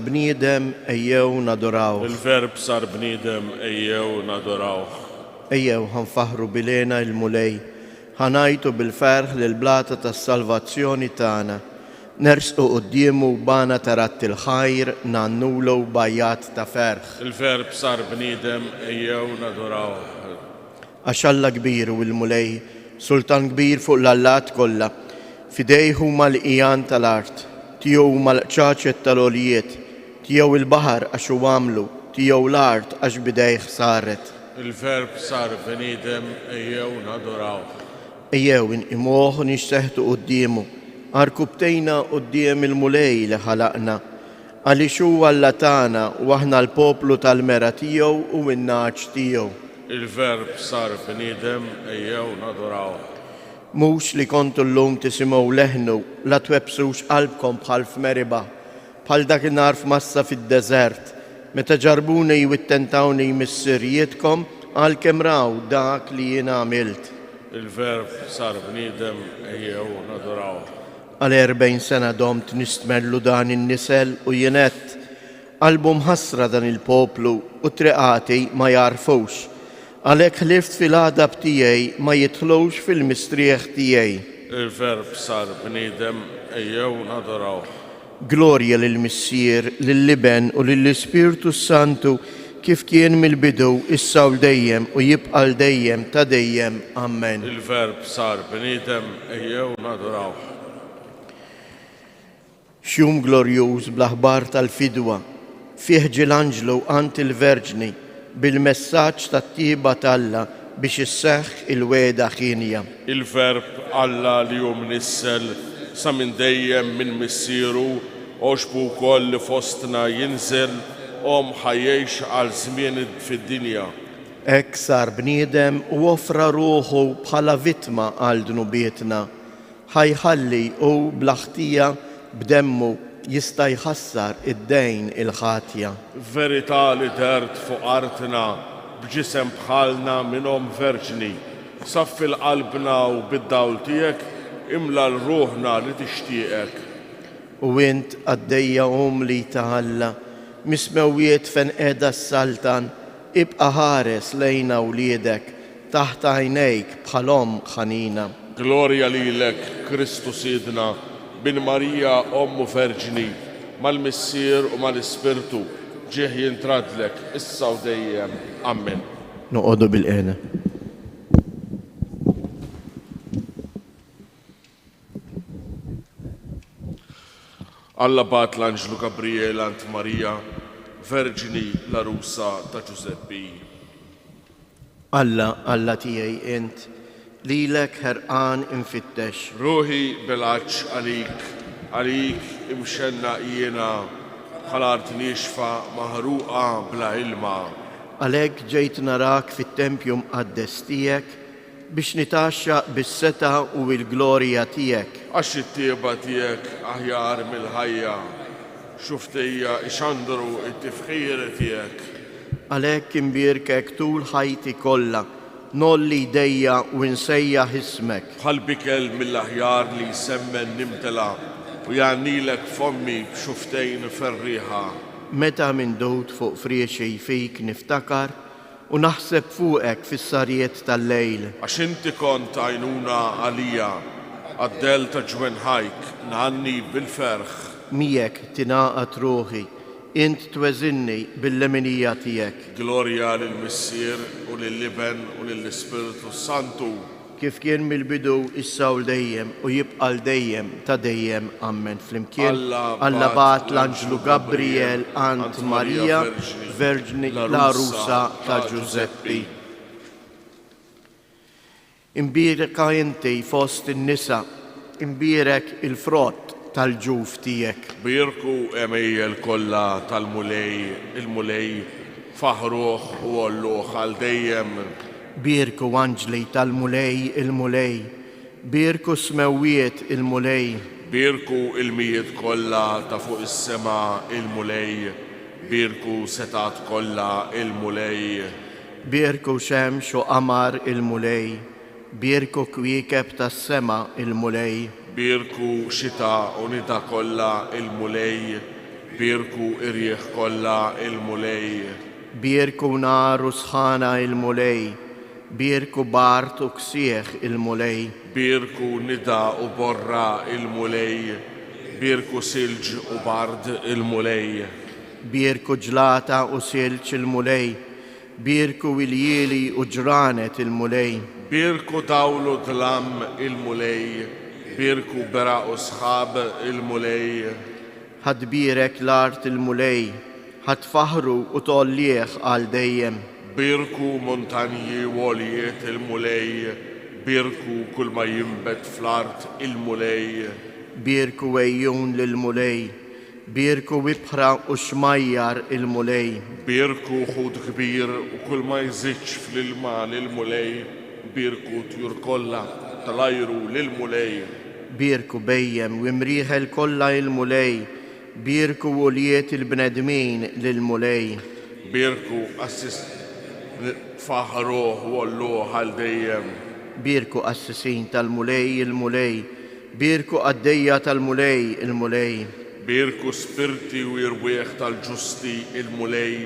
bniedem ejjew nadorawh. Il-Verb sar bniedem ejjew nadorawh. Ejjew ħanfaħru bilena il-mulej, ħanajtu bil-ferħ l-blata tas-salvazzjoni tagħna. Nersqu qudiemu bana tarat il-ħajr nannulu bajjat ta' ferħ. Il-Verb sar bniedem ejjew nadorawh. Għax Alla kbir u l-mulej, sultan kbir fuq l-allat kollha, fidejhu mal-qijan tal-art, tiegħu mal-qċaċet tal-għoljiet, tiegħu il-baħar għax hu għamlu, tiegħu l-art għax bidejh saret. Il-Verb sar bniedem ejjew nadorawh. Ejjew inqimuh u nixteħtu qudiemu, arkubtejna quddiem il-mulej li ħalaqna, għaliex huwa Alla tagħna u aħna l-poplu tal-mera tiegħu u n-naċ tiegħu. Il-Verb sar bniedem ejjew nadorawh. Mhux li kontu llum tisimgħu leħnu, la twebsux qalbkom bħal f'Meriba, bħal dakinhar f'Massa fid-deżert, meta ġarbuni u ttentawni mis-sirjietkom għalkemm raw dak li jien għamilt. Il-Verb sar bniedem ejjew nadorawh. Għal 40 sena domt nistmellu dan in-nisel u jenett, qalbu mħassra dan il-poplu u triqati ma jarfux, għalhekk ħlift fil-għadab tiegħi ma jidħlux fil-mistrieħ tiegħi. Il-Verb sar bniedem ejjew nadorawh. Glorja lill-Missier, lill-Liben u lill-Ispirtu Santu kif kien mill-bidu issa u dejjem u jibqa' dejjem ta' dejjem. Amen. Il-Verb sar bniedem ejjew nadorawh. Xjum glorjuż bl-aħbar tal-fidwa, fih ġil-anġlu ant il-Verġni bil-messaġġ tat-tieba t'Alla biex isseħħ il-weda ħinja. Il-Verb Alla li hu mnissel sa minn dejjem minn missieru oxbu wkoll li fostna jinżel ħajjejx għal żmien fid-dinja. Hekk sar bniedem u offra ruħu bħala vittma għal dnubietna. Ħajħalli u bl-aħtija b'demmu jista' jħassar id-dejn il-ħatja. Verità li dert fuq artna b'ġisem bħalna minnhom verġni. Saffi l-qalbna u bid-dawl tiegħek imla l-ruħna li tixtieqek. U int għaddejja li taħalla, mismewiet fen qiegħda s-saltan, ibqa' ħares lejn awliedek, taħt għajnejk bħalhom ħanina. Glorja lilek, Kristu Sidna, bin Marija Ommu Verġni, mal-Missier u mal-Ispirtu, ġieħ jintradlek issa u dejjem. Amen. Noqogħdu bil-qena. Alla bat l-Anġlu Gabriel ant Marija, Verġini l-Arusa ta' Giuseppi. Alla tiegħi int, lilek ħerqan infittex. Ruħi bil-għaġġ għalik imxenna jiena bħal-art nixfa maħruqa bla ilma. Għalhekk ġejt narak fit-tempju mqaddes tiegħek biex nitaxxa bis-seta u l-glorja tiegħek. Għax it-tieba tiegħek aħjar mill-ħajja, xuftejja ixandru it-tifħir tiegħek. Għalhekk imbierkek tul ħajti kollha, nolli jdejja u nsejjaħ ismek. Bħal bikel mill-aħjar li jsemmen nimtela u jgħannilek fommi b'xuftejn ferriħa. Meta minn dowt fuq friexi fik niftakar u naħseb fuqek fis-sarjiet tal-lejl. Għax inti kont għajnuna għalija, għaddel ta' ġwenħajk nħanni bil-ferħ. Mijek tingħaqad ruħi, int tweżinni bil-leminija tiegħek. Glorja lill-Missier u lill-Liben u lill-Ispirtu Santu. Kif kien mill-bidu issa u dejjem u jibqa' dejjem ta' dejjem. Amen. Flimkien Alla bat l-Anġlu Gabriel ant Marija, Verġni l-Arusa ta' Giuseppi. Imbierek inti fost in-nisa, imbierek il-frott tal-ġuf tiegħek. Birku emejjel kollha tal-mulej, il-mulej faħruh u għolluh għal dejjem. Birku anġli tal-mulej il-mulej, birku smewiet il-mulej. Birku il-mijiet kollha ta' fuq is-sema il-mulej, birku setat kollha il-mulej. Birku xemx u qamar il-mulej, birku kwiekeb tas-sema il-mulej. Birku xita u nida kollha il-mulej, Birku irjeħ kolla il-mulej. Birku nar u sħana il-mulej, birku bart u ksieħ il-mulej. Birku nida u borra il-mulej. Birku silġ u bard il-mulej. Birku ġlata u silġ il-mulej, birku wiljili u ġranet il-mulej. Birku dawlu dlam il-mulej. Birku bera u sħab il-mulej. Ħadbirek l-art il-mulej, ħatfaħru u tollieħ għal dejjem. Birku montanji wolijiet il-mulej. Birku kull ma jimbet fl-art il-mulej. Birku wejjun lil-mulej, birku wibħra u xmajjar il-mulej. Birku ħud kbir u kull ma jżidx fl-ilma lil-mulej. Birku tjur kolla tal-ajru lil-mulej. Birku bejjem u imriħel kolla il-mulej, birku wolijiet il-bnedmin lil-mulej. Birku assis faħruħ u għalluħ għal dejjem. Birku assisin tal-mulej il-mulej, birku għaddejja tal-mulej il-mulej. Birku spirti u irwieħ tal-ġusti il-mulej.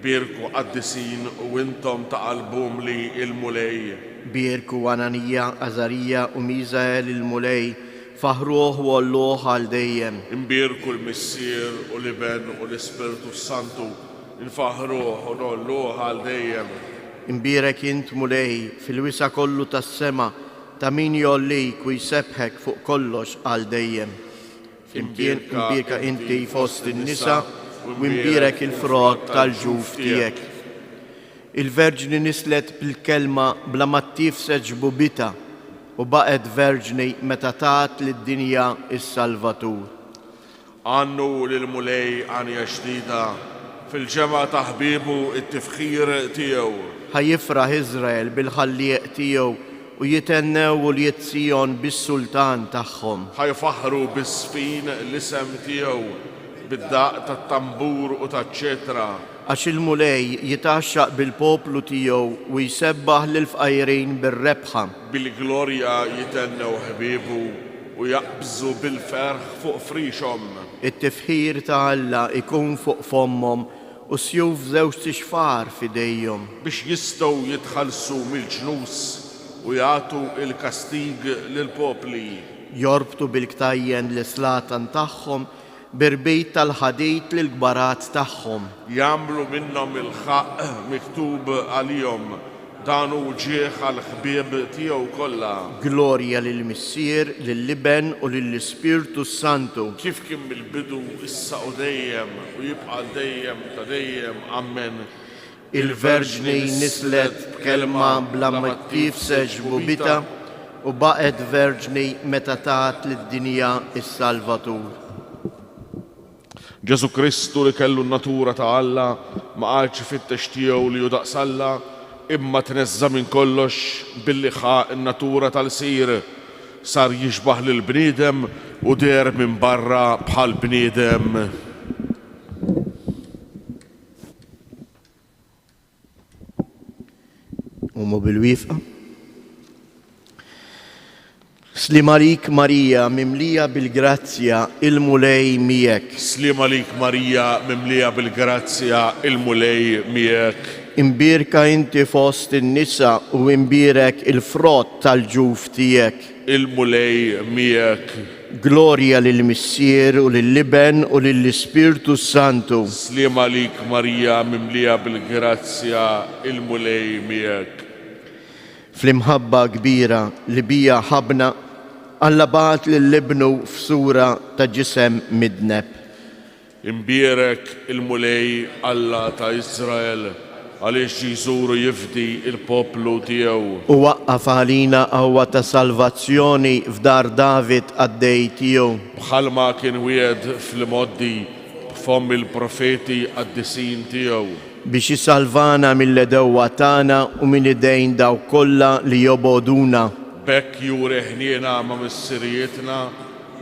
Birku għaddisin u intom ta' album li il-mulej. Birku Ananija, Azarija u Mizael il-mulej, faħruħ u għalluħ għal dejjem. Imbirku l-Missier u l-Iben u l-Ispirtu Santu, infaħruħ u nolluħ għal dejjem. Imbirek int mulej fil-wisa kollu tas-sema, ta' min jollik u jsebħek fuq kollox għal dejjem. Imbirka inti fost in-nisa u imbirek il-frott tal-ġuf tiegħek. Il-verġni nislet bil-kelma bla ma tifseġ bubita u baqet verġni meta tat lid-dinja is-Salvatur. Għannu lil-mulej għanja ġdida fil-ġemgħa ta' ħbiebu it-tifħir tiegħu. Ħajifraħ Iżrael bil-ħallieq tiegħu u jitennew u l-Jitzijon bis-sultan tagħhom. Ħajfaħru bis-sfin l-isem tiegħu bid-daq tat-tambur u taċ-ċetra. Għax il-mulej jitaxxaq bil-poplu tiegħu u jsebbaħ lil-fqajrin bir-rebħa. Bil-glorja jitennew ħbiebu u jaqbżu bil-ferħ fuq frixhom. It-tifħir ta' Alla ikun fuq fommhom u sjuf żewġ tixfar f'idejhom. Biex jistgħu jitħallsu mill-ġnus u jagħtu il-kastig lill-popli. Jorbtu bil-ktajjen l-islatan tagħhom birbejt tal-ħadejt lill-gbarat tagħhom. Jagħmlu minnhom il-ħaq miktub għalihom, danu ġieħ għal-ħbieb tiegħu kollha. Glorja lill-Missier, lill-Iben u lill-Ispirtu Santu. Kif kien mill-bidu issa u dejjem u jibqa' dejjem ta' dejjem. Amen. Il-verġni nislet b'kelma bla ma tifseġ bubita u baqet verġni meta tat lid-dinja is-Salvatur. Ġesu Kristu li kellu n-natura ta' Alla ma qalx fit-tex tiegħu li judaqsalla imma tneżza minn kollox billi ħaq in-natura tal-sir. Sar jixbaħ lil bniedem u der minn barra bħal bniedem. Umu bil-wifqa. Slim għalik Marija, mimlija bil-grazzja, il-mulej miegħek. Slim għalik Marija, mimlija bil-grazzja, il-mulej miegħek. Imbirka inti fost in-nisa u imbirek il-frott tal-ġuf tiegħek. Il-mulej miegħek. Glorja lill-Missier u lill-Iben u lill-Ispirtu Santu. Slim għalik Marija, mimlija bil-grazzja, il-mulej miegħek. Fl-imħabba kbira li bija ħabna Alla bat lill-Ibnu f'sura ta' ġisem midneb. Imbierek il-mulej Alla ta' Izrael għaliex jiżuru jifdi il-poplu tiegħu. U waqqaf għalina qawwa ta' salvazzjoni f'dar David għaddej tiegħu. Bħalma kien wiegħed fil-moddi b'fomm il-profeti għad-disin tiegħu. Biex jisalvana mill-edewwa tagħna u minn idejn daw kollha li joboduna. Bekk juri ħniena ma' missirietna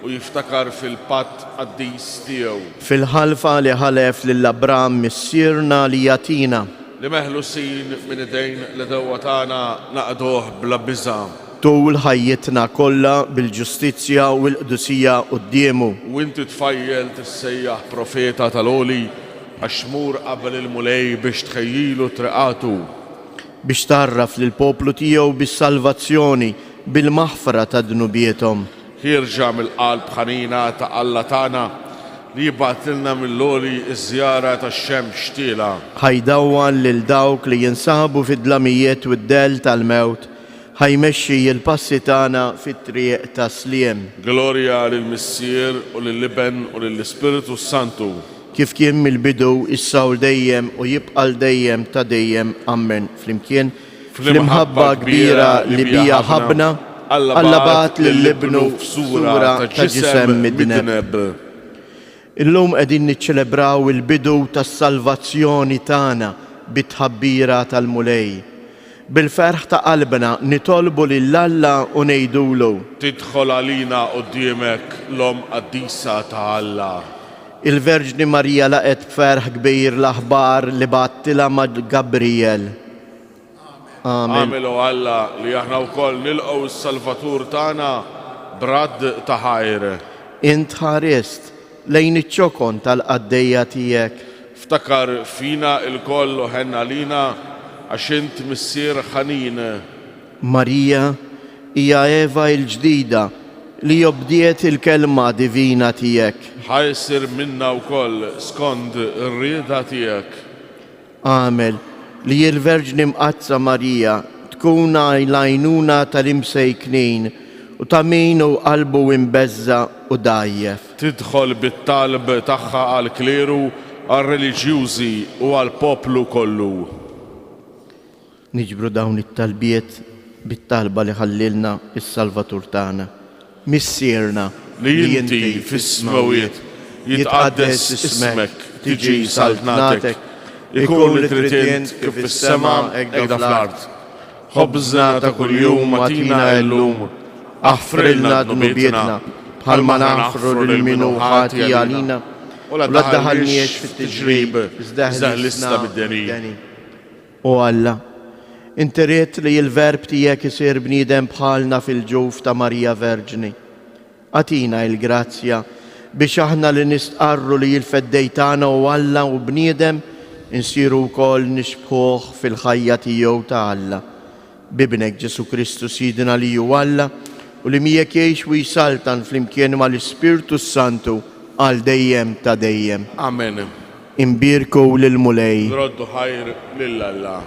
u jiftakar fil-patt qaddis tiegħu. Fil-ħalfa li ħalef lill-Abram missierna li jatina. Li meħlusin minn idejn l-edewwa tagħna naqduh bla biża'. tul ħajjitna kollha bil-ġustizzja u l-qdusija qudiemu. وانت تفيل تسيح بروفيتا تلولي أشمور قبل المولي بش تخيلوا ترقاتو biex tarraf lil poplu tiegħu bis-salvazzjoni bil-maħfra ta' dnubietom. يرجع من القلب خنينة تقلا تانا li jibatilna mill-loli iż-żjara tax-xemx tila. ħajdawwan lil dawk li jinsabu fid-dlamijiet u d-del tal-mewt, ħajmexxi l-passi tagħna fit-triq ta' sliem. Glorja lill-Missier u lill-Liben u lill-Ispiritu Santu. Kif kien mill-bidu issa u dejjem u jibqal dejjem ta' dejjem. Amen. Flimkien fl-imħabba kbira li bija ħabna, Alla bat lill-ibnu f'sura ta' ġisem midneb. Illum qegħdin niċċelebraw il-bidu tas-salvazzjoni tagħna bit-tħabbira tal-mulej. Bil-ferħ ta' qalbna nitolbu lill-Alla u ngħidulu: Tidħol għalina quddiemek l-om qaddisa ta' Alla. Il-Verġni Marija laqet b'ferħ kbir l-aħbar li battilha ma' Gabriel. Amen. Għamilu Alla li aħna wkoll nilqgħu s-Salvatur tagħna brad ta' ħajr. Int ħarist lejn iċ-ċokon tal-qaddejja tiegħek. Ftakar fina il-koll u ħenna lina għax int missier ħanin. Marija hija Eva l-ġdida li jobdiet il-kelma divina tiegħek. ħajsir minna wkoll skont ir-rieda tiegħek. Għamel li l-Verġni Mqazza Marija tkun l-għajnuna tal-imsejknin u ta' min hu qalbu imbeżza u dajjef. Tidħol bit-talb tagħha għall-kleru, għal-reliġjużi u għall-poplu kollu. Niġbru dawn it-talbiet bit-talba li ħallilna is-Salvatur tagħna. Missierna li inti fis-smawiet jitqaddes ismek, tiġi saltnatek, ikun li trid kif fis-sema hekk fl-ard. Ħobżna ta' kuljum atina llum, aħfrilna dnubietna bħalma naħfru lil min hu ħati għalina u la tdaħħalniex fit-tiġrib żdaħlisna bid-deni. O Alla, inti ried li l-verb tiegħek isir bniedem bħalna fil-ġuf ta' Marija Verġni. Atina l-grazzja biex aħna li nistqarru li l-feddej tagħna u Alla u bniedem insiru wkoll nixbħuh fil-ħajja tiegħu ta' Alla. Bibnek Ġesu Kristu Sidna li hu Alla u li miegħek jgħix u jsaltan flimkien mal-Ispirtu Santu għal dejjem ta' dejjem. Amen. Imbirku lil-mulej. Roddu ħajr lill-Alla.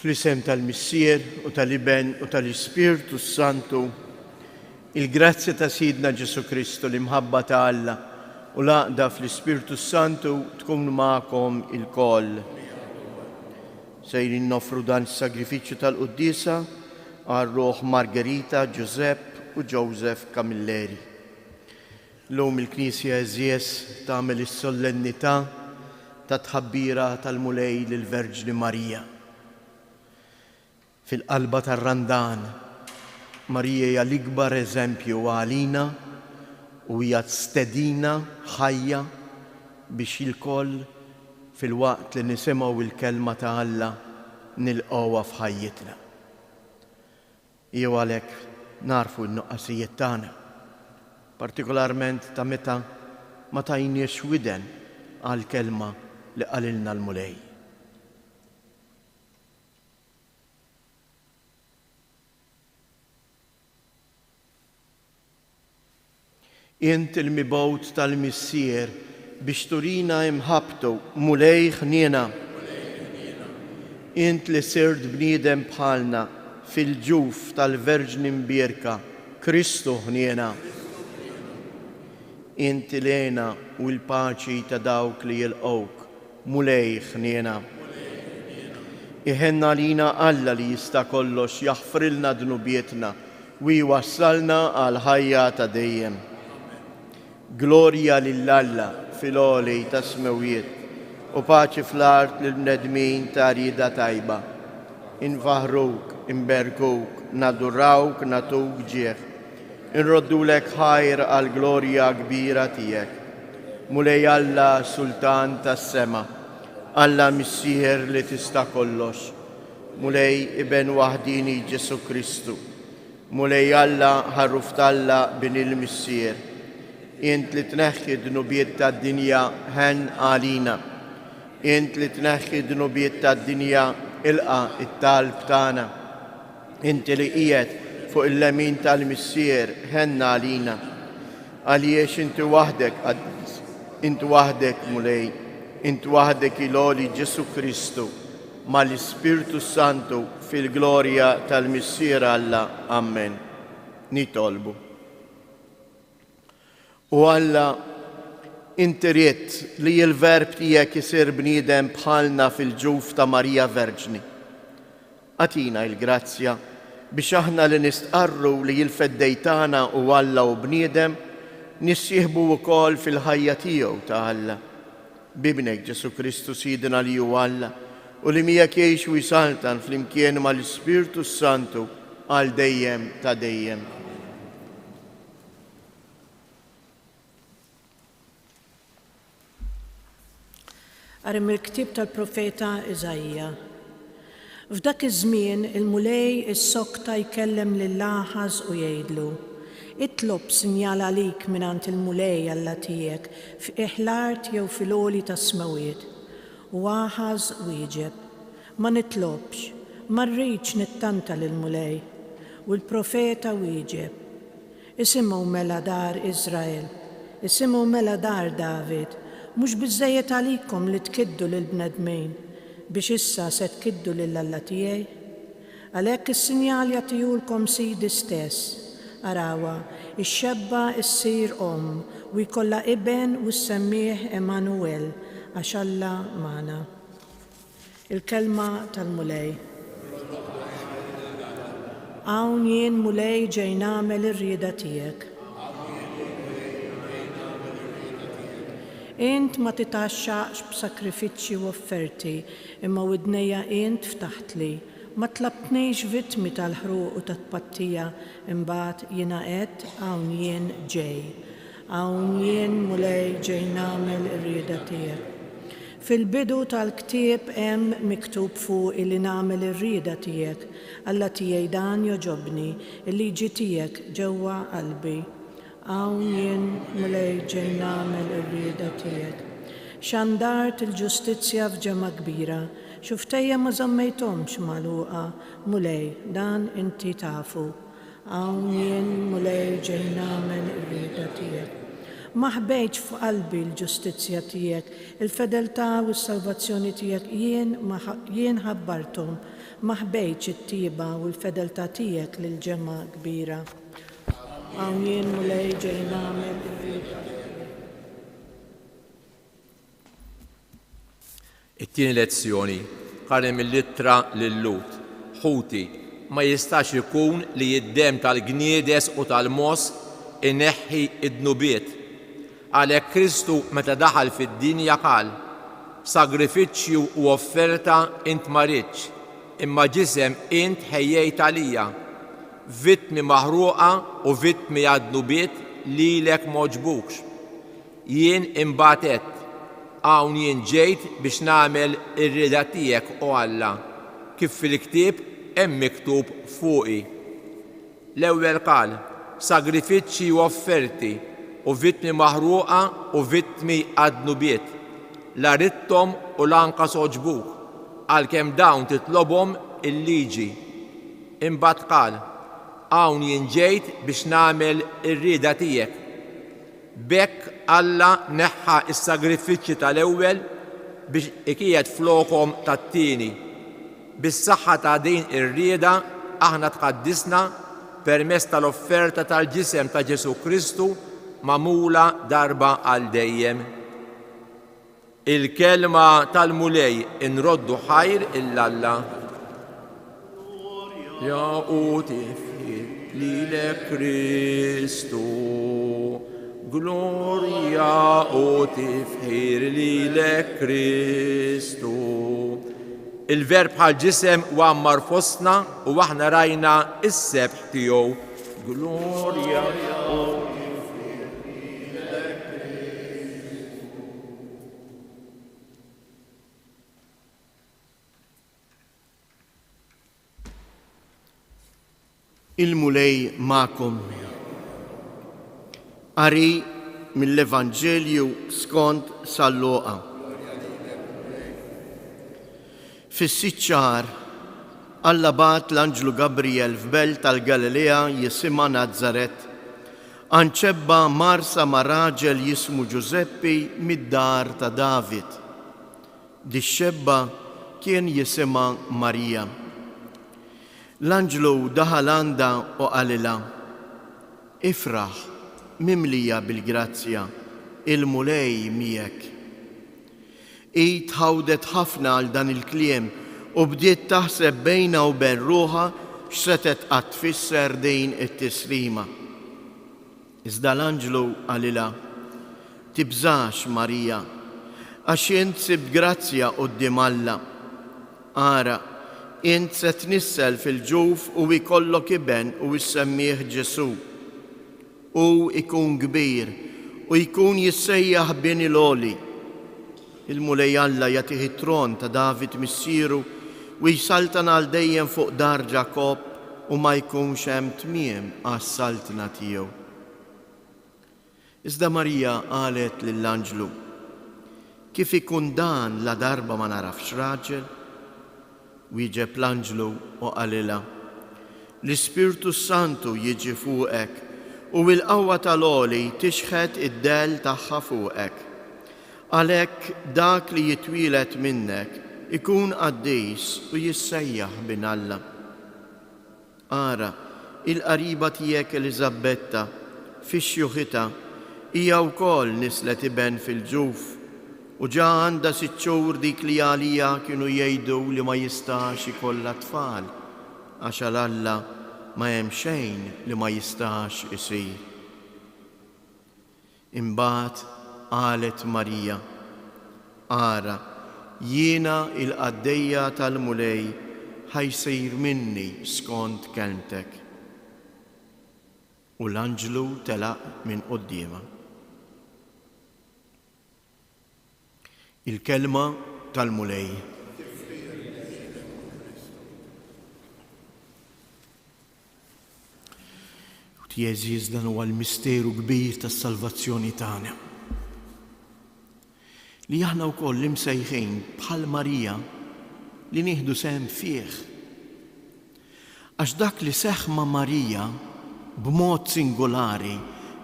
Fl-isem tal-Missier u tal-Iben u tal-Ispirtu Santu, il-grazzja ta' Sidna Ġesu Kristu li mħabba ta' Alla u laqda fl-Ispirtu Santu tkun ma'kom il-koll. Sejrin nofru dan is-sagrifiċċju tal-Quddisa għar-Ruħ Margherita, Giuseppe u Joseph Camilleri. L-lum il-Knisja Eżies tagħmel is-solennità ta' tħabbira tal-mulej lill-Verġni Marija. Fil-qalba tar-Randan, Marija hija l-ikbar eżempju għalina u hija stedina ħajja biex il-koll fil-waqt li nisimgħu il-kelma ta' Alla nilqgħuha f'ħajjitna. Jew għalhekk narfu n-nuqqasijiet tagħna, partikolarment ta' meta ma tajniex widen għall-kelma li qalilna l-mulej. Int il-mibgħut tal-Missier biex turina imħabtu mulej ħniena. Int li sirt bniedem bħalna fil-ġuf tal-Verġni mbierka, Kristu ħniena. Int lena u l-paċi ta' dawk li jilqgħuk, mulej ħniena. Iħenna lina Alla li jista' kollox jaħfrilna dnubietna u jwassalna għal ħajja ta' dejjem. Glorja lill-Alla fil-għoli ta' smewiet u paċi fl-art lill-bnedmin ta' rieda tajba. Infaħruk, imberkuk, nadurrawk, natuk ġieħ. Inroddulek ħajr għal glorja kbira tiegħek. Mulej Alla Sultan tas-sema, Alla Missier li tista' kollox. Mulej Iben waħdini Ġesu Kristu. Mulej Alla ħarruf Alla bin il-Missier. Int li tneħħi dnubiet tad-dinja ħen għalina. Int li tneħħi dnubiet tad-dinja ilqa it-talb tagħna. Int li qiegħed fuq il-lemin tal-Missier ħenna għalina. Għaliex inti waħdek qaddis, inti waħdek mulej, inti waħdek il-għoli Ġesu Kristu mal-Ispirtu Santu fil-glorja tal-Missier Alla. Amen. Nitolbu. U Alla, inti ried li l-Verb tiegħek isir bniedem bħalna fil-ġuf ta' Marija Verġni. Atina il-grazzja biex aħna li nistqarru li l-feddejtana u Alla u bniedem nissieħbu wkoll fil-ħajja tiegħu ta' Alla. Bibnek Ġesu Kristu Sidna li hu Alla u li miegħek jgħix u jsaltan flimkien mal-Ispirtu Santu għal dejjem ta' dejjem. Għarim il-ktib tal-profeta Iżajja. F'dak iż-żmien il-mulej is-sokta jkellem lill-laħas u jgħidlu: itlob sinjal għalik mingħand il-mulej Alla tiegħek f'iħlart jew fil-għoli tas-smawiet. U Aħaz wieġeb: ma nitlobx, ma rridx nittanta lill-mulej. U l-profeta wieġeb: isimgħu mela dar Iżrael, isimgħu mela dar David, mhux biżżejjed għalikom li tkiddu lill-bnedmin biex issa se tkiddu lill-Alla tiegħi? Għalhekk is-sinjal jagħtihulkom Sidi stess. Arawa, ix-xebba ssir u jkollha iben u ssemmih Emanuel għax Alla magħna. Il-kelma tal-mulej. Hawn jien mulej ġej nagħmel ir-rieda tiegħek. Int ma titaxxaqx b'sakrifiċċji u offerti, imma widnejja int ftaħtli. Ma tlabtnejx vittmi tal-ħruq u tat-tpattija, imbagħad jiena qed hawn jien ġej. Hawn jien mulej ġej nagħmel ir-rieda tiegħek. Fil-bidu tal-ktieb hemm miktub fuq li nagħmel ir-rieda tiegħek. Alla tiegħi dan joġobni, il-liġi tiegħek ġewwa qalbi. Hawn jien mulej ġej nagħmel ir-rieda tiegħek. Xandart il-ġustizzja f'ġemma kbira, xuftejja ma żammejthomx magħluqa, mulej dan inti tafu. Hawn jien mulej ġej nagħmel ir-rieda tiegħek. Ma ħbejġ f'qalbi l-ġustizzja tiegħek, il-fedeltà u s-salvazzjoni tiegħek jien ħabbarthom, ma ħbejġ it-tieba u l-fedeltà tiegħek lil ġemma kbira. Hawn jien mulej ġej nagħmel. It-tieni lezzjoni qarem il-littra lil-Lut. Ħuti ma jistax ikun li jiddem tal-gniedes u tal-mos ineħħi id-dnubiet. Għalhekk Kristu meta daħal fid-dinja qal: sagrifiċċju u offerta int ma ridx, imma ġisem int ħejjejt għalija. Vittmi maħruqa u vittmi għad-dnubiet lilek moġbukx. Jien imbagħad għedt, hawn jien ġejt biex nagħmel ir-rieda tiegħek o Alla, kif fil-ktieb hemm miktub fuqi. L-ewwel qal: sagrifiċċji u offerti u vittmi maħruqa u vittmi għad-dnubiet. La ridthom u lanqas oġbuk, għalkemm dawn titlobhom il-liġi. Imbagħad qal: hawn jien ġejt biex nagħmel ir-rieda tiegħek. B'hekk Alla neħħa s-sagrifiċċji tal-ewwel biex ikiegħed flokhom tat-tieni. Bis-saħħa ta' din ir-rieda aħna tqaddisna permezz tal-offerta tal-ġisem ta' Ġesu Kristu magħmula darba għal dejjem. Il-kelma tal-mulej inroddu ħajr il-Alla. Ja u tifħir lilek Kristu, gloria u tifħir lilek Kristu. Il-verb bħal ġisem u għammar fostna u aħna rajna is-sebħ tiegħu. Gloria u il-mulej ma'kom. Qari mill-Evanġelju skont San Luqa. Fis-sitt xahar Alla bagħat l-Anġlu Gabriel f'belt tal-Galilea jisimha Nażaret, anċebba marsa ma' raġel jismu Ġuseppi mid-dar ta' David. Dix-xebba kien jisimha Marija. L-Anġlu daħal għandha u qalilha: ifraħ mimlija bil-grazzja, il-mulej miegħek. I tħawdet ħafna għal dan il-kliem u bdiet taħseb bejna u bejn ruħha x'setet qatt tfisser din it-tislima. Iżda l-Anġlu qalilha: tibżax Marija, għax int sibt grazzja quddiem Alla. Ara, int se tnissel fil-ġuf u jkollok iben u jissemmih Ġesu. U ikun kbir u jkun jissejjaħ bini l-oli. Il-mulej Alla jagħtih it-tron ta' David missieru u jsaltan għal dejjem fuq dar Ġakob u ma jkunx hemm tmiem għas-saltna tiegħu. Iżda Marija qalet lill-Anġlu: kif ikun dan la darba ma narafx raġel? Wieġeb l-Anġlu u qalilha: l-Ispirtu Santu jiġi fuqek u l-qawwa tal-għoli tixħet id-del tagħha fuqek. Għalhekk dak li jitwielet minnek ikun qaddis u jissejjaħ bin Alla. Ara, il-qariba tiegħek Eliżabetta fix-xjuħitha hija wkoll nislet iben fil-ġuf u ġa għandha 6 xhur dik li għalija kienu jgħidu li ma jistax ikollha tfal għax għal Alla ma hemm xejn li ma jistax isir. Imbagħad qalet Marija: ara, jiena il-qaddejja tal-mulej ħajsir minni skont kelmtek. U l-Anġlu telaq minn qudiemha. Il-kelma tal-mulej. Jeżiż, dan huwa l-misteru kbir tas-salvazzjoni tagħna. Li aħna wkoll imsejħin bħal Marija li nieħdu sehem fih. Għax dak li seħħ ma' Marija b'mod singolari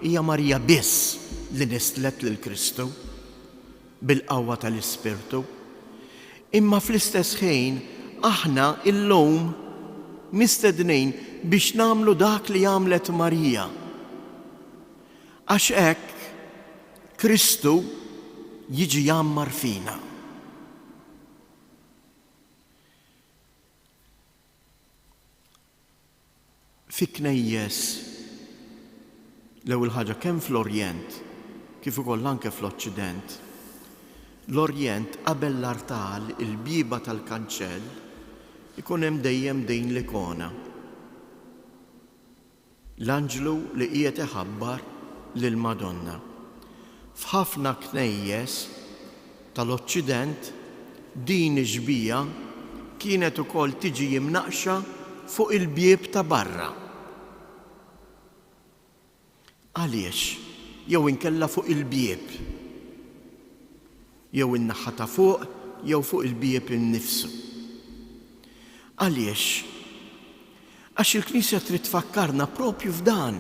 hija Marija biss. li nistlet lil Kristu bil-qawwa tal-Ispirtu. Imma fl-istess ħin aħna illum mistednin biex nagħmlu dak li għamlet Marija. Għax hekk Kristu jiġi jammar fina. Fi knejjes l-ewwel ħaġa kemm fl-Orjent kif ukoll anke fl-Oċċident. L-Orjent qabel l-artal, il-biba tal-kanċell, ikun hemm dejjem din l-ikona. L-anġlu li qiegħed iħabbar lill-Madonna. F'ħafna knejjes tal-Oċċident din iġbija kienet ukoll tiġi jimnaqxa fuq il-bieb ta' barra. Għaliex? Jew inkella fuq il-bieb. Jew in-naħa ta' fuq, jew fuq il-bieb innifsu. Għaliex? Għax il-Knisja trid tfakkarna propju f'dan.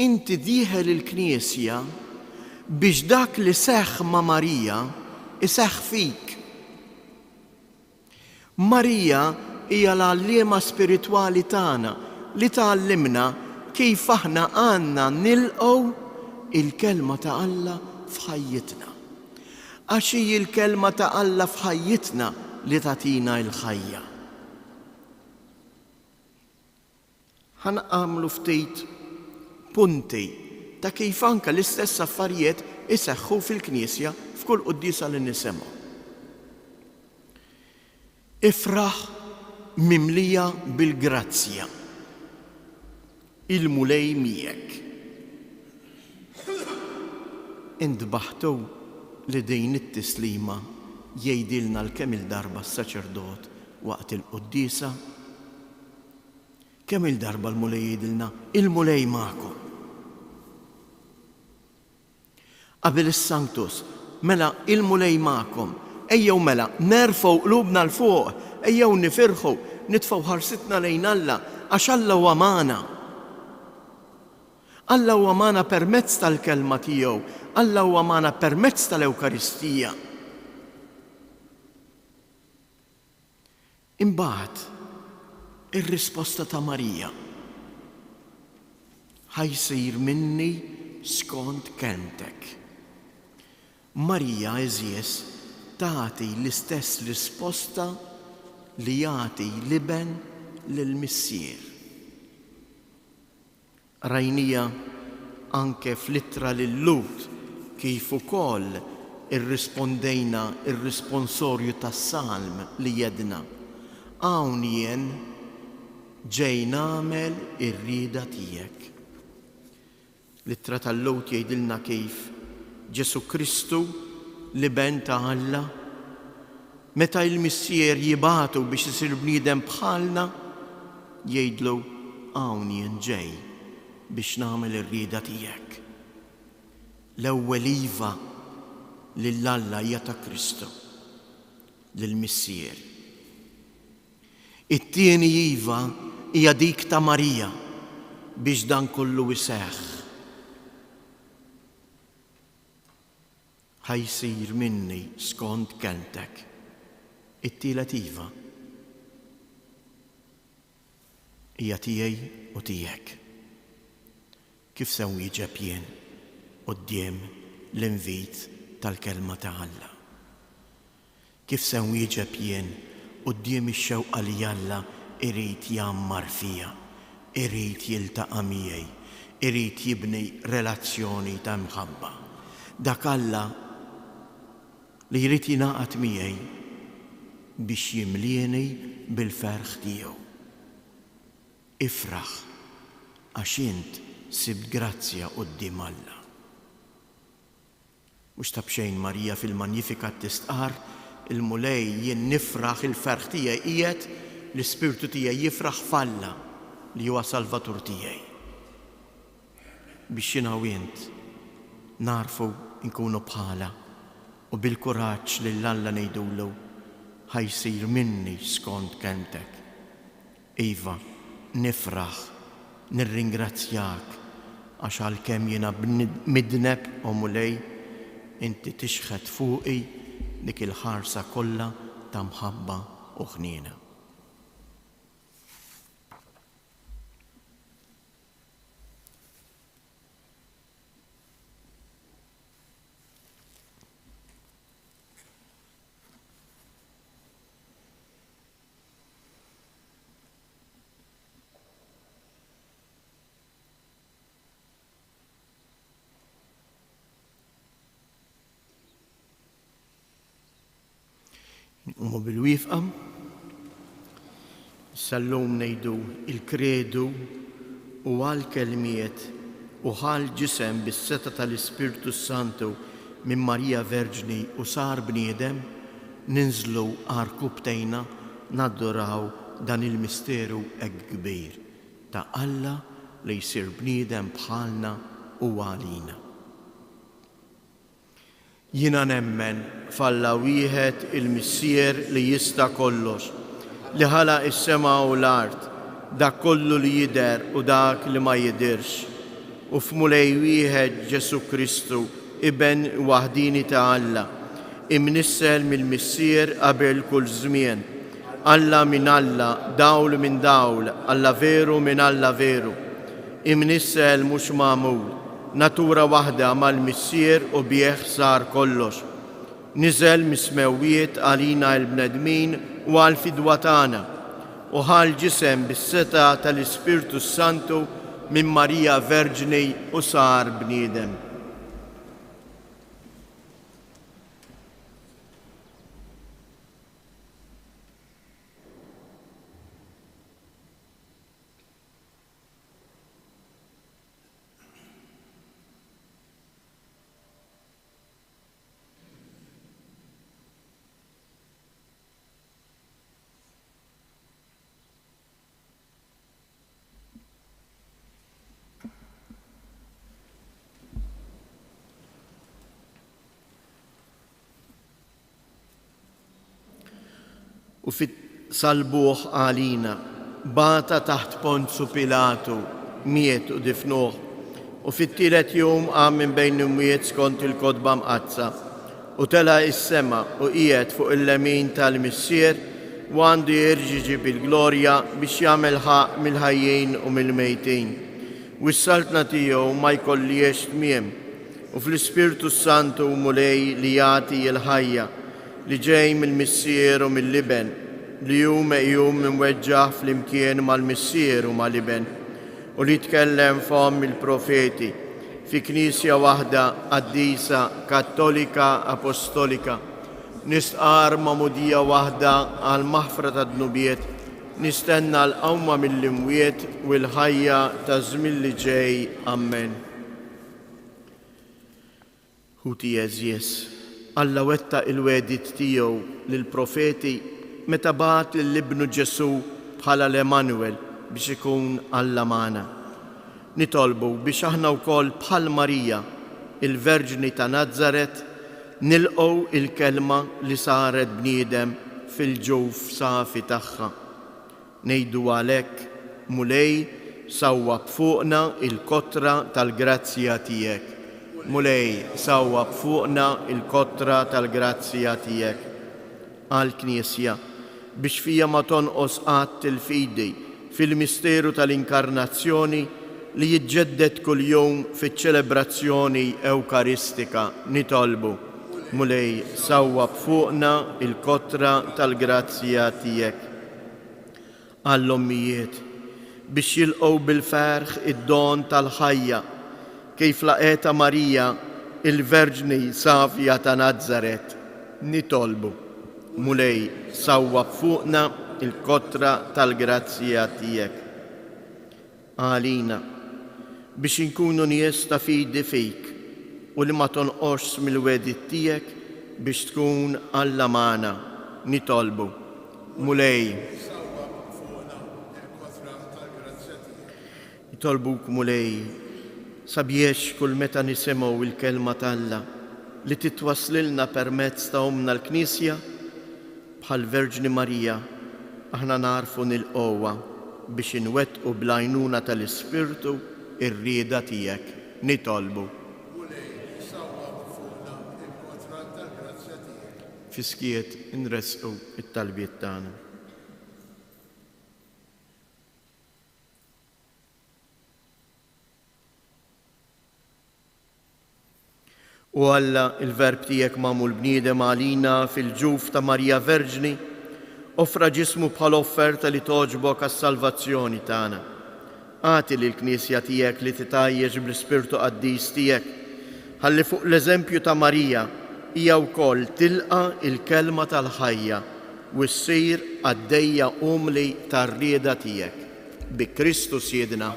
Inti dieħel il-Knisja biex dak li seħħ ma' Marija iseħħ fik. Marija hija l-għalliema spiritwali tagħna li tgħallimna kif aħna għandna nilqgħu il-kelma ta' Alla f'ħajjitna. Għax hi l-kelma ta' Alla f'ħajjitna li tagħtina l-ħajja. Ħanqamlu ftit punti ta' kif anke l-istess affarijiet iseħħu fil-Knisja f'kull qudiesa li nisimgħu. Ifraħ mimlija bil-grazzja. Il-mulej miegħek. Intbaħtu li din it-tislima jgħidilna l-kemm il-darba s-saċerdot waqt il-qudiesa. Kemm il-darba l-mulej jgħidilna il-mulej magħkom. Qabel is-Sanctus, mela il-mulej magħkom, ejjew mela nerfgħu qlubna l fuq, ejjew nifirħu, nitfgħu ħarsitna lejn Alla għax Alla huwa magħna. Alla huwa magħna permezz tal-kelma tiegħu, Alla huwa magħna permezz tal-Ewkaristija. Imbagħad ir-risposta ta' Marija. Ħajsir minni skont kelmtek. Marija eżies tagħti l-istess risposta li jagħti liben lill-missier. Rajnija anke fl-ittra lil-Lut kif ukoll irrispondejna ir-risponsorju tas-salm li jedna. Hawn jien ġej nagħmel ir-rieda tiegħek. L-ittra tal-Lut jgħidilna kif Ġesu Kristu liben ta' Alla meta l-missier jibatu biex isir bniedem bħalna jgħidlu hawn jien ġej biex nagħmel ir-rieda tiegħek. L-ewwel iva lill-Alla hija ta' Kristu lill-missier. It-tieni iva hija dik ta' Marija biex dan kollu iseħħ. Ħajsir minni skont kelmtek. It-tielet iva hija tiegħi u tiegħek. Kif sew jiġeb jien quddiem l-invit tal-kelma ta' Alla. Kif sew jiġeb jien quddiem ix-xewqa li Alla irid jammar fija, irid jiltaqa' miegħi, irid jibni relazzjoni ta' mħabba. Dak Alla li jrid jingħaqad miegħi biex jimlieni bil-ferħ tiegħu. Ifraħ għax int sibt grazzja quddiem Alla. Mhux ta' bxejn Marija fil-Magnificat tistqar il-mulej jien nifraħ il-ferħ tiegħi qiegħed l-ispirtu tiegħi jifraħ f'Alla li huwa Salvatur tiegħi. Biex jiena u int narfu nkunu bħala u bil-kuraġġ li l-Alla ngħidulu ħajsir minni skont kelmtek. Iva, nifraħ, nirringrazzjak għax għalkemm jiena midneb u mulej inti tixħed fuqi dik il-ħarsa kollha ta' mħabba u ħniena. Umu bil-wifqa, sallum nejdu il-kredu u għal-kelmiet u għal-ġisem bis-seta tal-Ispirtu Santu minn Marija Verġni u sar bniedem, ninżlu għar-kubtejna naddoraw dan il-misteru kbir ta' Alla li jsir bniedem bħalna u għalina. Jina nemmen falla wieħed il-missier li jista' kollox, li ħala is-sema u l-art, dak kollu li jider u dak li ma jidirx. U f'mulej wieħed Ġesu Kristu, iben waħdini ta' Alla, imnissel mill-missier qabel kull żmien. Alla min Alla, dawl min dawl, Alla veru min Alla veru. Imnissel mhux magħmul, natura waħda mal-missier u bieħ sar kollox. Niżel mismewwiet għalina l-bnedmin u għal-fidwa tagħna u ħal ġisem bis-seta tal-Ispirtu Santu minn Marija Verġni u sar bniedem. U fit-salbuħ għalina, bata taħt Ponzu Pilatu, miet u difnuħ, u fit-tielet jum qam minn bejn imwiet skont il-kodba mqazza, u tela is-sema u qiegħed fuq il-lemin tal-missier u għandu jirġiġi bil-glorja biex jagħmel ħaq mill-ħajjin u mill-mejtin. U s-saltna tiegħu ma jkollix tmiem, u fl-Ispirtu Santu mulej li jagħti l-ħajja li ġej mill-missier u mill-liben, li jum minweġġaħ fl-imkien mal-missier u mal-liben, u li tkellem fom il-profeti fi knisja waħda qaddisa kattolika apostolika, nistqar mamudija waħda għal maħfra ta' dnubiet, nistenna l-qawma mill-imwiet u l-ħajja ta' żmien li ġej. Amen. Ħuti Jeżjes, Alla wetta il-wedit tiegħu lill-profeti meta bagħat lill-Ibnu Ġesu bħala l-Emanuel biex ikun Alla magħna. Nitolbu biex aħna wkoll bħal Marija, il-Verġni ta' Nażaret, nilqgħu il-kelma li saret bniedem fil-ġuf safi tagħha. Ngħidu għalhekk mulej sawwab fuqna il-kotra tal-grazzja tiegħek. Mulej sawwab fuqna il-kotra tal-grazzja tiegħek. Għall-Knisja biex fija ma tonqos qatt il-fidi fil-misteru tal-inkarnazzjoni li jiġġedded kull jum fiċ-ċelebrazzjoni ewkaristika, nitolbu mulej sawwab fuqna il-kotra tal-grazzja tiegħek. Għall-ommijiet biex jilqgħu bil-ferħ id-don tal-ħajja kif laqeta Marija il-Verġni Safja ta' Nażaret, nitolbu mulej sawwab fuqna il-kotra tal-grazzja tiegħek. Għalina biex inkunu niesta fidi fik u li ma tonqosx mill-wedit tiegħek biex tkun Alla magħna, nitolbu mulej nitolbuk mulej sabiex kull meta nisimgħu il-kelma t'Alla li titwaslilna permezz ta' omna l-Knisja bħal Verġni Marija aħna narfu nilqgħuha biex inwettqu bl-għajnuna tal-Ispirtu ir-rieda tiegħek. nitolbu. Fiskiet nresqu it-talbiet tagħna. U Alla il-verb tiegħek magħmul bniedem għalina fil-ġuf ta' Marija Verġni, offra ġismu bħal offerta li toġbok għas-salvazzjoni tagħna. Għati lill-Knisja tiegħek li titgħajjeġ bl-Ispirtu Qaddis tiegħek, ħalli fuq l-eżempju ta' Marija hija wkoll tilqa' il-kelma tal-ħajja u ssir għaddejja umli tar-rieda tiegħek. Bi Kristu Siedna.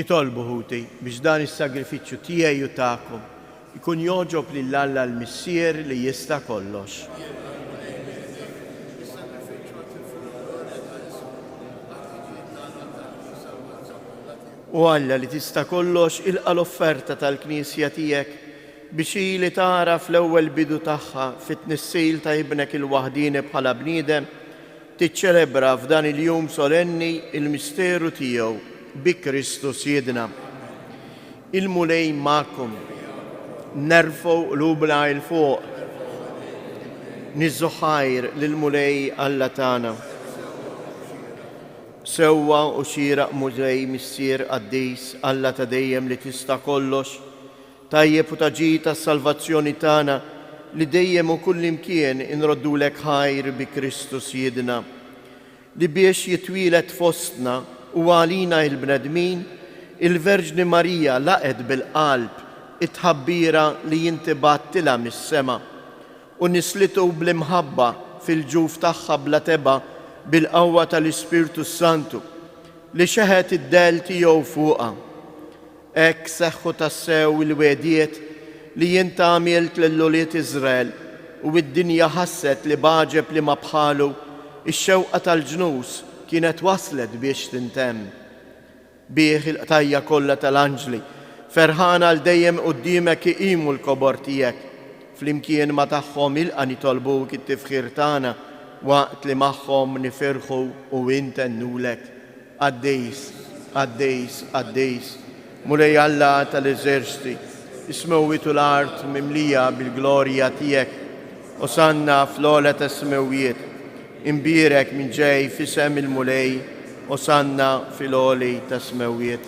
Itolbu ħuti biex dan is-sagrifiċċju tiegħi u tagħkom ikun joġob lil Alla l-Missier li jista' kollox. U Alla li tista' kollox ilqa' l-offerta tal-Knisja tiegħek biex hi li tara fl-ewwel bidu tagħha fit-tnissil ta' ibnek il-waħdini bħala bniedem tiċċelebra f'dan il-jum solenni il-misteru tiegħu bi Kristu Siedna. Il-mulej ma'kom, nerfu qlubna il fuq, nizzuħajr lil-mulej Alla tagħna. Sewwa u xieraq mulej missier Qaddis Alla ta' dejjem li tista' kollox, tajjeb u taġi tas-salvazzjoni tagħna li dejjem u kull imkien inroddulek ħajr bi Kristu Siedna, li biex jitwilet fostna u għalina il-bnedmin, il-Verġni Marija laqet bil-qalb it-ħabbira li jinti battila mis-sema u nislitu bl-imħabba fil-ġuf tagħha bla teba bil-qawwa tal-Ispirtu Santu li xeħet id-del tiegħu fuqha. Hekk seħħu tassew il-wedijiet li jinti għamilt lill-uliet Iżrael u d-dinja ħasset li baġeb li ma bħalu ix-xewqa tal-ġnus kienet waslet biex tintemm. Bih il-qtajja kollha tal-anġli, ferħana għal dejjem quddiemek iqimu l-kobor tiegħek, flimkien ma tagħhom ilqa' nitolbuk it-tifħir tagħna waqt li magħhom nifirħu u intennulek. Qaddis, Qaddis, Qaddis, mulej Alla tal-eżerċti, ismewwitu l-art mimlija bil-glorja tiegħek, osanna fl-ogħla tas-smewijiet. Imbirek minn ġej fisem il-mulej, osanna fil-oli ta' smewiet.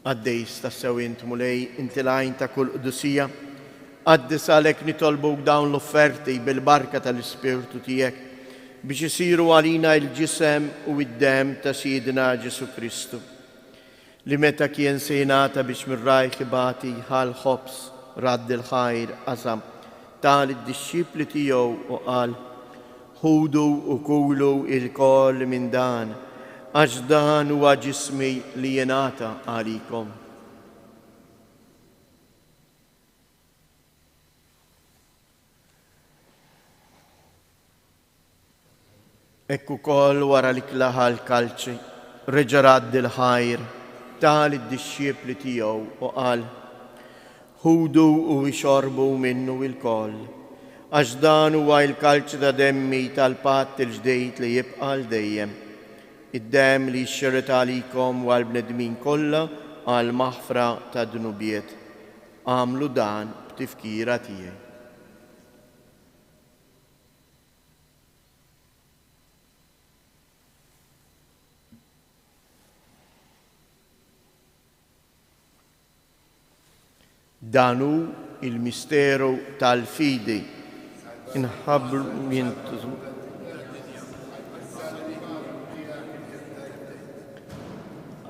Qaddis ta' sewint mulej inti lajn ta' kull qdusija, qaddis għalek nitolbuk dawn l-offerti bil-barka tal-Ispirtu tiegħek biex isiru għalina il-ġisem u id-dem ta' Siedna Ġesu Kristu, li meta kien sejnata biex mir-rajħ ibati ħal ħobs radd il-ħajr qasam tal id-disċipli tiegħu u qal: ħudu u kulu il-koll minn dan, għax dan huwa ġismi li jingħata għalikom. Ekk ukoll wara li klaħa l-kalċi, reġa' radd il-ħajr tal id-disċipli tiegħu u qal: ħudu u jxorbu minnu il-koll, għax dan huwa l-kalċ ta' demmi tal-patt il-ġdejt li jibqa' l-dejjem, id-dem li jxxerret għalikom u għall-bnedmin kollha għal maħfra ta' dnubiet. Għamlu dan b'tifkira tiegħi. danu il-misteru tal-fidi. Inħabbru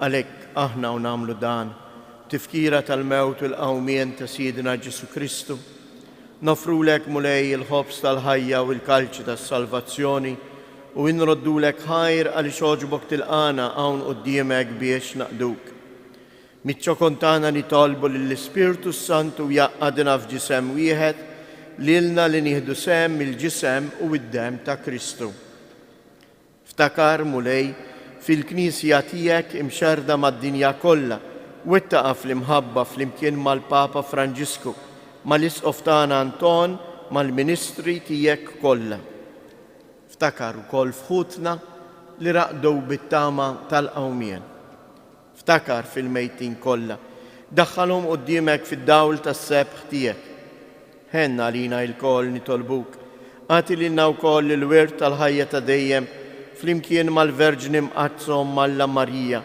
għalek aħna u namlu dan, tifkira tal-mewt u l-qawmien ta' Sidina Ġesu Kristu, nofru lek mulej il-ħobs tal-ħajja u l-kalċi tas-salvazzjoni u inroddu lek ħajr għal xoġbok til-qana hawn qudiemek biex naqduk. Mitċo kontana nitolbu l-Ispirtu Santu jaqqadna f'ġisem wieħed lilna li nieħdu sem il-ġisem u id-dem ta' Kristu. Ftakar mulej fil-Knisja tiegħek imxerda mad-dinja kollha u ittaqa' fl-imħabba flimkien mal-Papa Franġisku, mal-Isqof tagħna Anton, mal-Ministri tiegħek kollha. Ftakar ukoll fħutna li raqdu bit-tama tal-qawmien. Ftakar fil-mejtin kollha, daħħalhom quddiemek fid-dawl tas-sebħ tiegħek. Ħenna lina l-koll nitolbuk, għati lilna wkoll il-wirt tal-ħajja ta' dejjem flimkien mal-Verġni mqazzhom Malla Marija,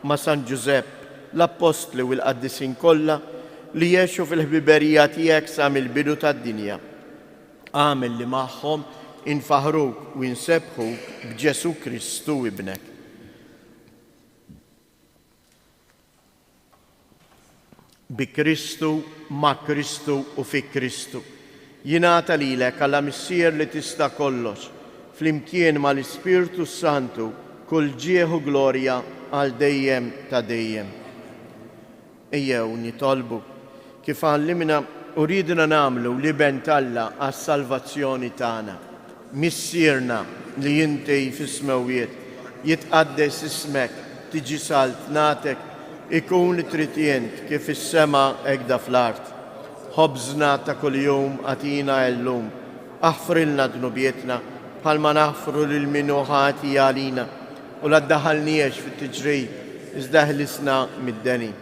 ma' San Giuseppe, l-Apostli u l-Qaddisin kollha li jgħixu fil-ħbiberija tiegħek sa mill-bidu tad-dinja. Għamel li magħhom infaħruk u insebħuk b'Ġesu Kristu ibnek. Bi Kristu, ma' Kristu u fi Kristu. Jingħata lilek għalla missier li tista' kollox, flimkien mal-Ispirtu Santu, kull ġieħu glorja għal dejjem ta' dejjem. Ejjew nitolbu kif għallimna u ridna namlu li bentalla għas-salvazzjoni tagħna. Missierna li jinti fis-smawiet jitqaddes ismek, tiġi salt natek, ikun tritjent kif is-sema hekk fl-art. Ħobżna ta' kuljum għatina llum, aħfrilna dnubietna bħalma naħfru lil min ħati għalina u la ddaħħalniex fit-tiġrib iżda ħlisna mid-deni.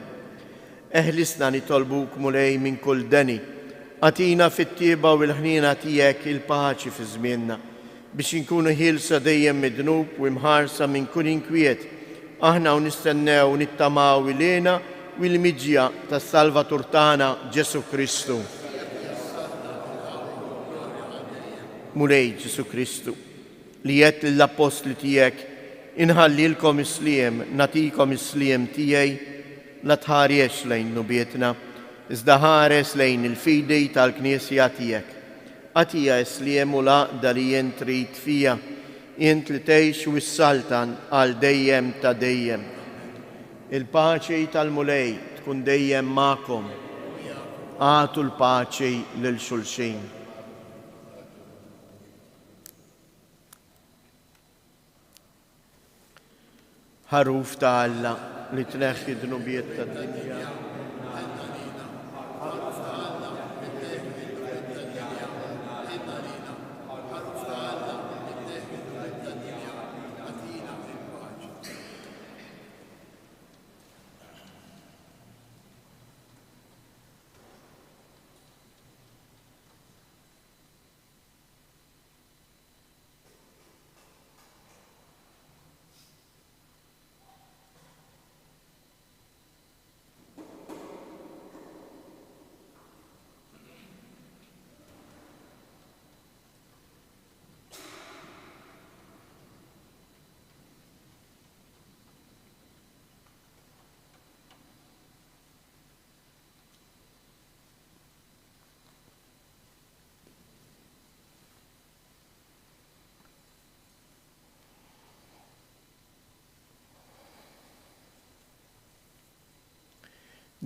Eħlisna nitolbuk mulej minn kull deni, għatina fit-tieba u l-ħnina tiegħek il-paċi fi żmienna biex inkunu ħilsa dejjem midnub u imħarsa minn kull inkwiet. Aħna u nistennew nittamaw ilena u l-miġja tas-Salvatur tagħna Ġesu Kristu. Mulej Ġesu Kristu li jett l-apostli tiegħek inħallilkom isliem, natikom isliem tiegħi la tħariex lejn nubietna, iżda ħares lejn il-fidi tal-Knisja tiegħek. Għatija isliem u laqda li jien trid fija, jint li tgħix u s-saltan għal dejjem ta' dejjem. Il-paċi tal-mulej tkun dejjem magħkom. Għatu l-paċi lil xulxin. Ħaruf ta' Alla li tneħħi dnubiet tad-dinja.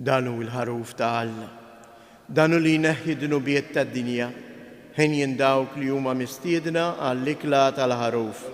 Danu il-ħaruf ta' Alla, danu li jneħħi dnubiet tad-dinja, ħin jindawk li huma mistiedna għall-ikla tal-ħaruf.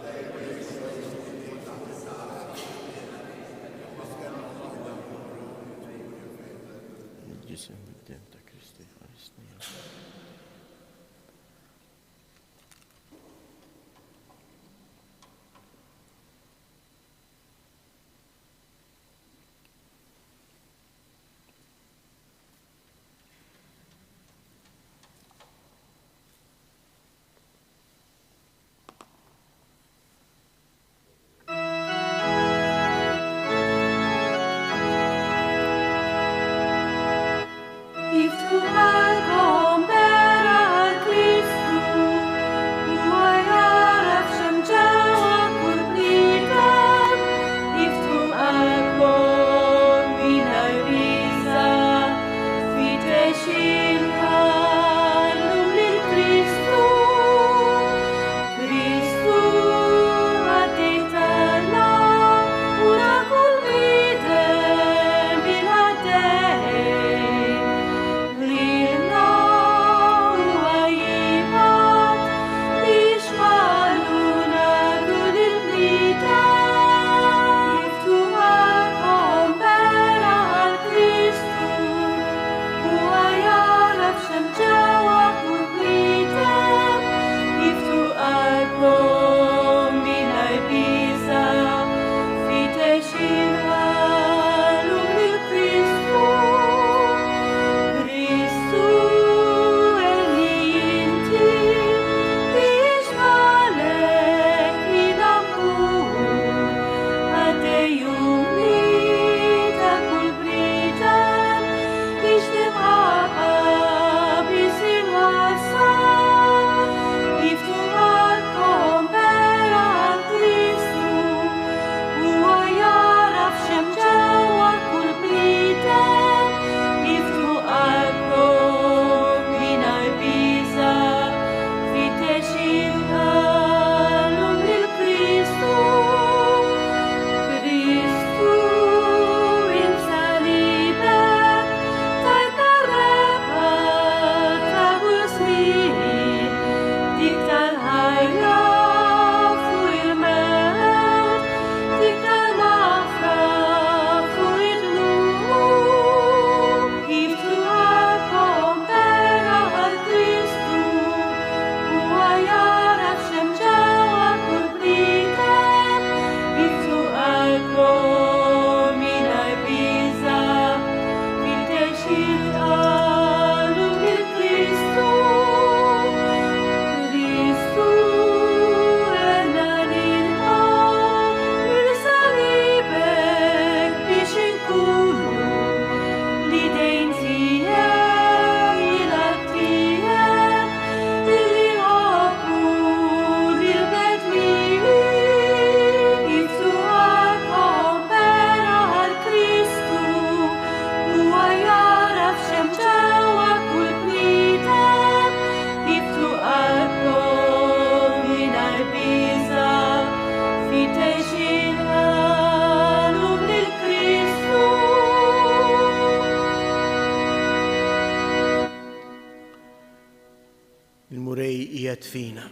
jgħid fina.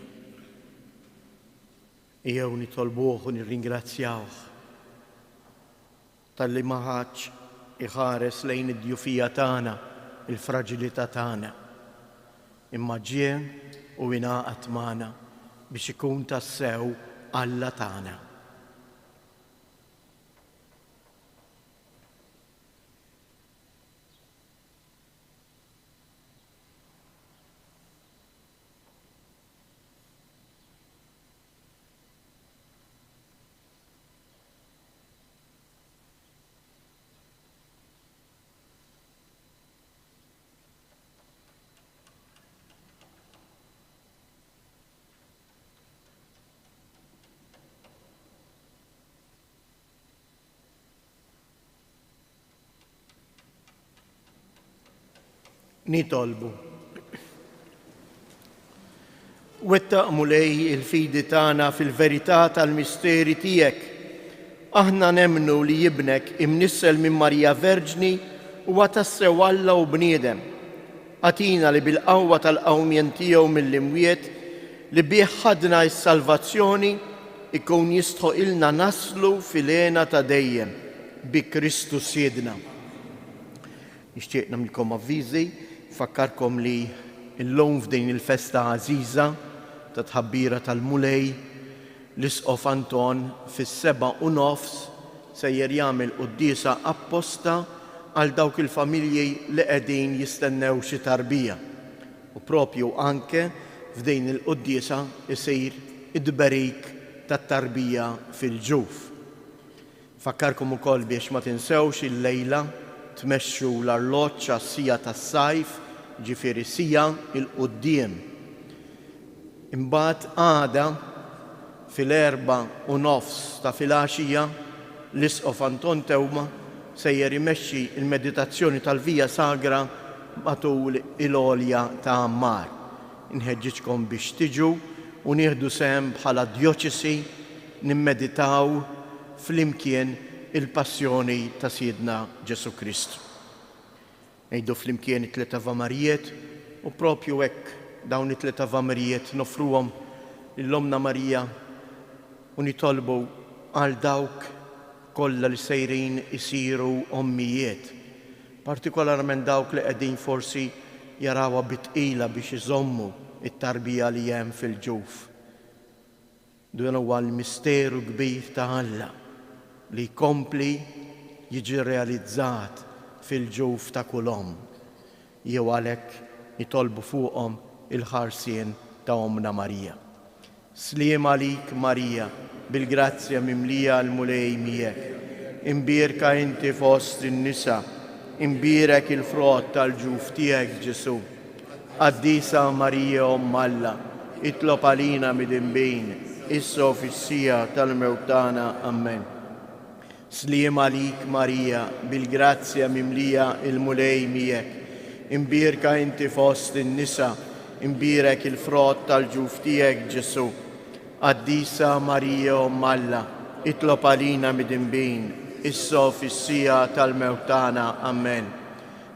Jew nitolbuh u nirringrazzjawh tal-li ma ħadx iħares lejn id-djufija tagħna, il-fraġilità tagħna, imma ġie u ingħaqad magħna biex ikun tassew Alla tagħna. Nitolbu. Wettaq mulej il-fidi tagħna fil-verità tal-misteri tiegħek. Aħna nemmnu li jibnek imnissel minn Marija Verġni huwa tassew Alla u bniedem. Atina li bil-qawwa tal-qawmien tiegħu mill-imwiet li bih ħadna s-salvazzjoni ikun jistħoqilna naslu fil-għena ta' dejjem bi Kristu Siedna. Nixtieq nagħmilkom avviżi, fakkarkom li l-lum f'din il-festa għażiża ta' tħabbira tal-mulej l-Isqof Anton fis-7:30 sejjer jagħmel quddiesa apposta għal dawk il-familji li qegħdin jistennew xi tarbija. U propju anke f'din il-quddiesa isir id-berik tat-tarbija fil-ġuf. Fakkarkom ukoll biex ma tinsewx il-lejla tmexxu l-arloġġ għas-sija tas-sajf, ġifieri sija il-quddiem. Imbagħad għada fil-4:30 ta' filgħaxija l-Isqof Anton Tewma sejjer imexxi l-meditazzjoni tal-Via Sagra matul il-għolja ta' Ammar. Inħeġġiġkom biex tiġu u nieħdu sehem bħala djoċesi nimmeditaw flimkien il-passjoni ta' Siedna Ġesu Kristu. Ngħidu flimkien it-tliet Avamarijiet u propju hekk dawn it-tliet Avamarijiet nofruhom lill-Omna Marija u nitolbu għal dawk kollha li sejrin isiru ommijiet, partikolarment dawk li qegħdin forsi jarawha bitqila biex iżommu it-tarbija li hemm fil-ġuf. Dan huwa l-misteru kbir ta' Alla li jkompli jiġi realizzat fil-ġuf ta' kull omm. Jew għalhekk nitolbu fuqhom il-ħarsien ta' Omna Marija. Sliem għalik Marija, bil-grazzja mimlija l-mulej miegħek. Imbierka inti fost in-nisa, imbierek il-frott tal-ġuf tiegħek Ġesu. Qaddisa Marija Omm Alla, itlob għalina mid-imbejn, issa u fis-sija tal-mewt tagħna. Amen. Sliem għalik Marija, bil-grazzja mimlija il-mulej miegħek. Imbierka inti fost in-nisa, imbierek il-frott tal-ġuf tiegħek Ġesu. Qaddisa Marija Omm Alla, itlob għalina mid-imbejn, issa u fis-sija tal-mewt tagħna. Amen.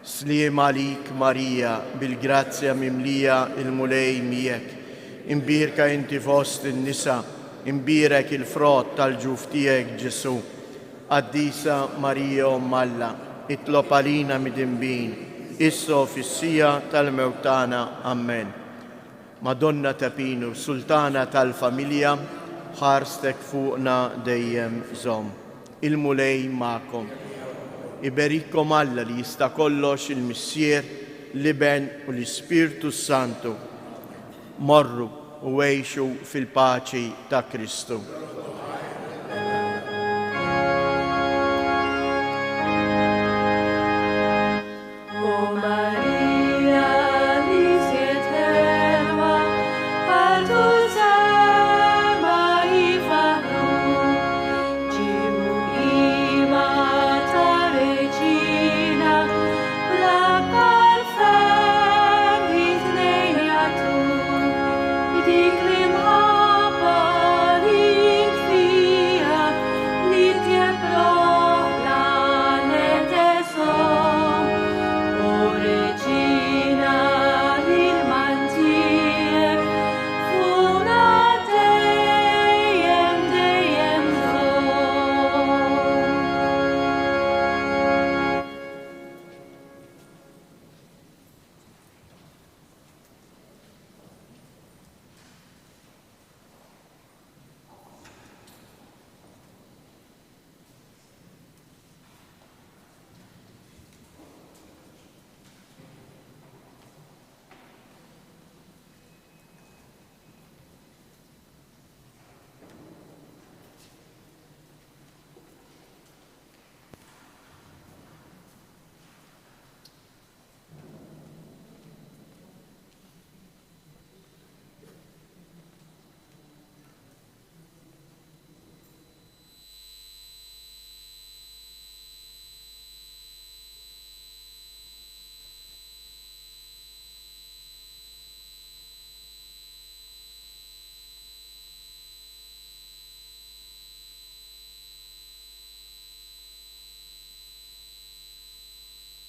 Sliem għalik Marija, bil-grazzja mimlija il-mulej miegħek. Imbierka inti fost in-nisa, imbierek il-frott tal-ġuf tiegħek Ġesu. Qaddisa Marija Omm Alla, itlob għalina mid-imbejn, issa u fis-sija tal-mewt tagħna. Amen. Madonna Tapinu, Sultana tal-familja, ħarstek fuqna dejjem żomm. Il-mulej magħkom. Iberikkom Alla li jista' kollox il-Missier, l-Iben u l-Ispirtu Santu. Morru u għejxu fil-paċi ta' Kristu. Dik li mħabba li fija li tjebra